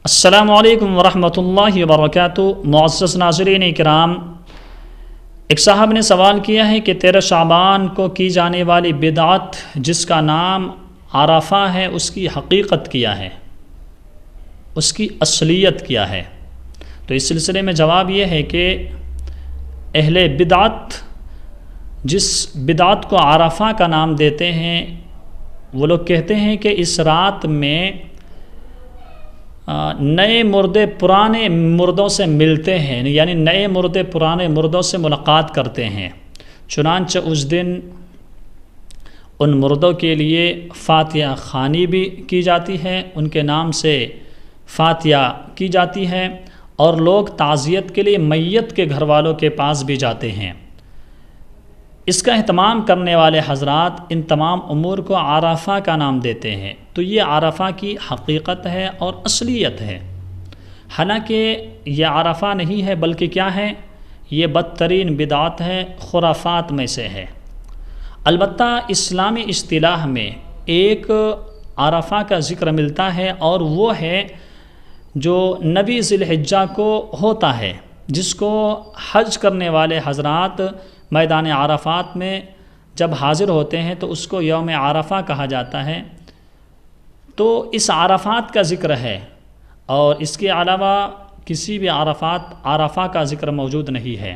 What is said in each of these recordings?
السلام علیکم ورحمۃ اللہ وبرکاتہ۔ معزز ناظرین کرام، ایک صاحب نے سوال کیا ہے کہ 13 شعبان کو کی جانے والی بدعت جس کا نام عرفہ ہے، اس کی حقیقت کیا ہے، اس کی اصلیت کیا ہے؟ تو اس سلسلے میں جواب یہ ہے کہ اہل بدعت جس بدعت کو عرفہ کا نام دیتے ہیں، وہ لوگ کہتے ہیں کہ اس رات میں نئے مردے پرانے مردوں سے ملتے ہیں، یعنی نئے مردے پرانے مردوں سے ملاقات کرتے ہیں۔ چنانچہ اس دن ان مردوں کے لیے فاتحہ خوانی بھی کی جاتی ہے، ان کے نام سے فاتحہ کی جاتی ہے، اور لوگ تعزیت کے لیے میت کے گھر والوں کے پاس بھی جاتے ہیں۔ اس کا اہتمام کرنے والے حضرات ان تمام امور کو عرفہ کا نام دیتے ہیں۔ تو یہ عرفہ کی حقیقت ہے اور اصلیت ہے، حالانکہ یہ عرفہ نہیں ہے، بلکہ کیا ہے؟ یہ بدترین بدعت ہے، خرافات میں سے ہے۔ البتہ اسلامی اصطلاح میں ایک عرفہ کا ذکر ملتا ہے، اور وہ ہے جو 9 ذی الحجہ کو ہوتا ہے، جس کو حج کرنے والے حضرات میدان عرفات میں جب حاضر ہوتے ہیں تو اس کو یوم عرفہ کہا جاتا ہے۔ تو اس عرفات کا ذکر ہے، اور اس کے علاوہ کسی بھی عرفہ کا ذکر موجود نہیں ہے۔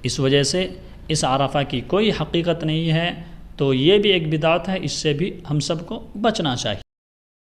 اس وجہ سے اس عرفہ کی کوئی حقیقت نہیں ہے، تو یہ بھی ایک بدعت ہے، اس سے بھی ہم سب کو بچنا چاہیے۔